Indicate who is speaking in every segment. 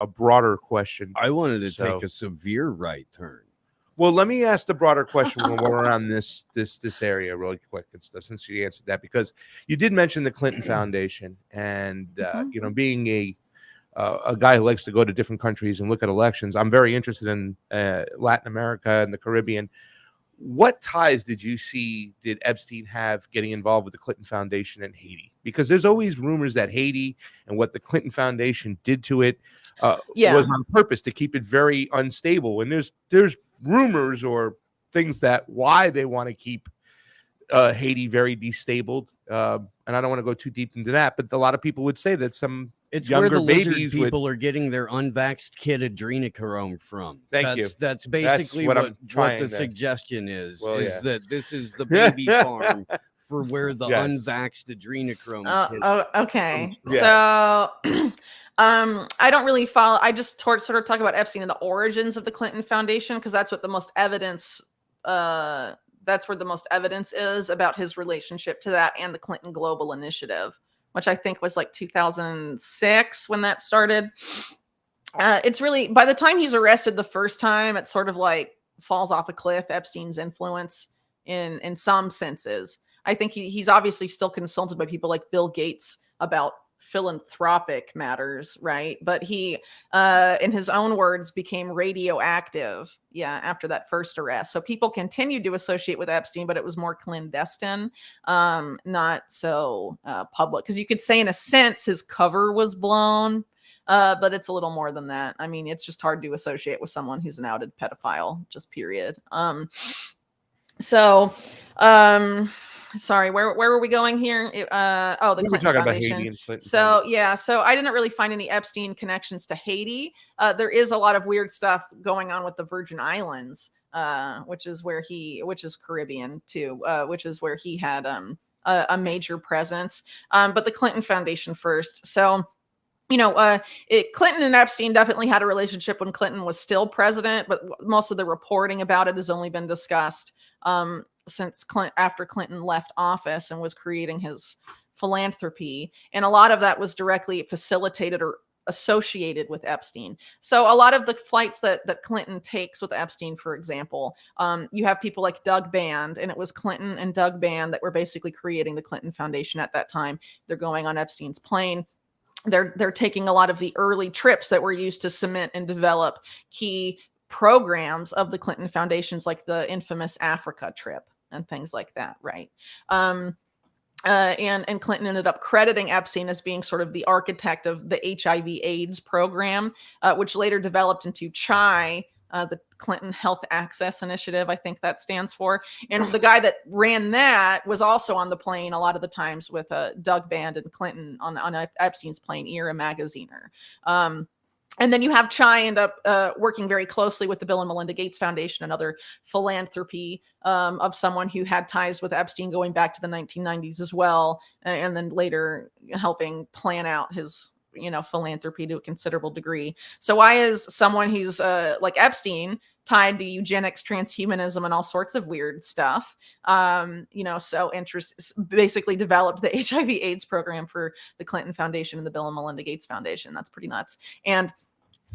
Speaker 1: a broader question.
Speaker 2: I wanted to
Speaker 1: So-
Speaker 2: take a severe right turn.
Speaker 1: Well, let me ask the broader question when we're around this area really quick and stuff, since you answered that, because you did mention the Clinton Foundation and you know, being a guy who likes to go to different countries and look at elections. I'm very interested in Latin America and the Caribbean. What ties did Epstein have getting involved with the Clinton Foundation in Haiti? Because there's always rumors that Haiti and what the Clinton Foundation did to it was on purpose to keep it very unstable. And there's rumors or things that why they want to keep Haiti very destabled. And I don't want to go too deep into that, but a lot of people would say that some
Speaker 2: It's
Speaker 1: younger
Speaker 2: where the lizard
Speaker 1: babies
Speaker 2: people are getting their unvaxxed kid adrenochrome from.
Speaker 1: Thank you.
Speaker 2: That's basically
Speaker 1: what
Speaker 2: what
Speaker 1: I'm trying
Speaker 2: the
Speaker 1: to-
Speaker 2: suggestion is.
Speaker 1: Well,
Speaker 2: is
Speaker 1: yeah.
Speaker 2: that this is the baby farm for where the
Speaker 1: Yes.
Speaker 2: unvaxxed adrenochrome kids
Speaker 3: Okay.
Speaker 1: Yes.
Speaker 3: So I don't really follow. I just sort of talk about Epstein and the origins of the Clinton Foundation, because that's what the most evidence that's where the most evidence is about his relationship to that and the Clinton Global Initiative, which I think was like 2006 when that started. It's really, by the time he's arrested the first time, it sort of like falls off a cliff, Epstein's influence in some senses. I think he's obviously still consulted by people like Bill Gates about philanthropic matters, right? But he, in his own words, became radioactive, after that first arrest. So people continued to associate with Epstein, but it was more clandestine, not so public. Because you could say, in a sense, his cover was blown, but it's a little more than that. I mean, it's just hard to associate with someone who's an outed pedophile, just period. Sorry, where were we going here? The Clinton Foundation.
Speaker 1: Haiti and Clinton
Speaker 3: So I didn't really find any Epstein connections to Haiti. There is a lot of weird stuff going on with the Virgin Islands, which is Caribbean too, which is where he had a major presence. But the Clinton Foundation first. So, Clinton and Epstein definitely had a relationship when Clinton was still president, but most of the reporting about it has only been discussed since after Clinton left office and was creating his philanthropy. And a lot of that was directly facilitated or associated with Epstein. So a lot of the flights that Clinton takes with Epstein, for example, you have people like Doug Band, and it was Clinton and Doug Band that were basically creating the Clinton Foundation at that time. They're going on Epstein's plane. They're taking a lot of the early trips that were used to cement and develop key programs of the Clinton Foundations, like the infamous Africa trip and things like that, right? And Clinton ended up crediting Epstein as being sort of the architect of the HIV/AIDS program, which later developed into CHI, the Clinton Health Access Initiative, I think that stands for. And the guy that ran that was also on the plane a lot of the times with Doug Band and Clinton on Epstein's plane, Era Magaziner. And then you have CHI end up working very closely with the Bill and Melinda Gates Foundation, another philanthropy of someone who had ties with Epstein going back to the 1990s as well, and then later helping plan out his philanthropy to a considerable degree. So why is someone who's like Epstein tied to eugenics, transhumanism, and all sorts of weird stuff, so basically developed the HIV/AIDS program for the Clinton Foundation and the Bill and Melinda Gates Foundation? That's pretty nuts. And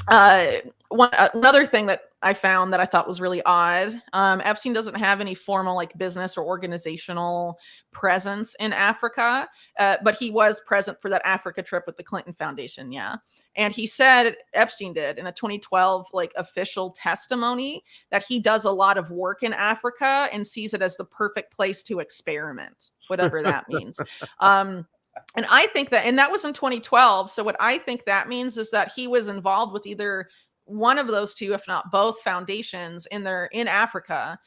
Speaker 3: another thing that I found that I thought was really odd, Epstein doesn't have any formal like business or organizational presence in Africa, but he was present for that Africa trip with the Clinton Foundation. Yeah. And he said, Epstein did in a 2012 like official testimony, that he does a lot of work in Africa and sees it as the perfect place to experiment, whatever that means. And I think that, and that was in 2012. So what I think that means is that he was involved with either one of those two, if not both foundations in Africa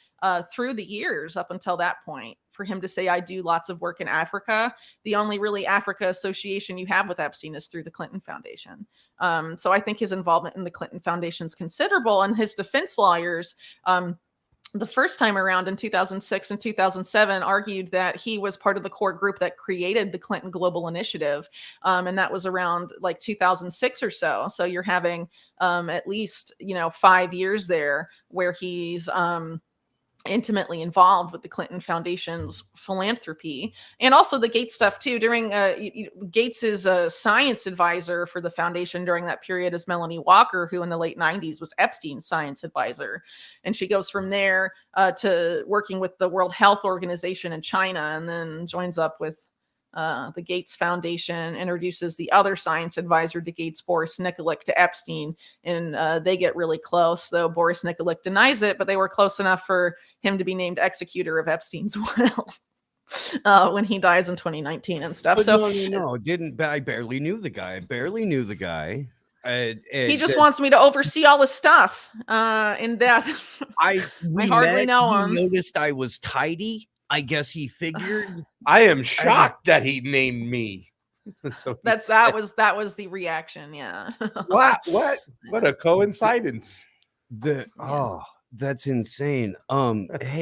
Speaker 3: through the years up until that point. For him to say, I do lots of work in Africa, the only really Africa association you have with Epstein is through the Clinton Foundation. So I think his involvement in the Clinton Foundation is considerable, and his defense lawyers, the first time around in 2006 and 2007, argued that he was part of the core group that created the Clinton Global Initiative. And that was around like 2006 or so. So you're having at least, 5 years there where he's intimately involved with the Clinton Foundation's philanthropy, and also the Gates stuff too. During Gates's science advisor for the foundation during that period is Melanie Walker, who in the late 90s was Epstein's science advisor, and she goes from there to working with the World Health Organization in China, and then joins up with the Gates Foundation, introduces the other science advisor to Gates, Boris Nikolic, to Epstein, and they get really close, though Boris Nikolic denies it, but they were close enough for him to be named executor of Epstein's will when he dies in 2019 and stuff.
Speaker 2: But
Speaker 3: so
Speaker 2: no, I barely knew the guy.
Speaker 3: He just wants me to oversee all his stuff in death. I hardly know him.
Speaker 2: He noticed I was tidy. I guess he figured.
Speaker 1: I am shocked that he named me. So
Speaker 3: that was the reaction. Yeah.
Speaker 1: What a coincidence.
Speaker 2: That's insane. Hey.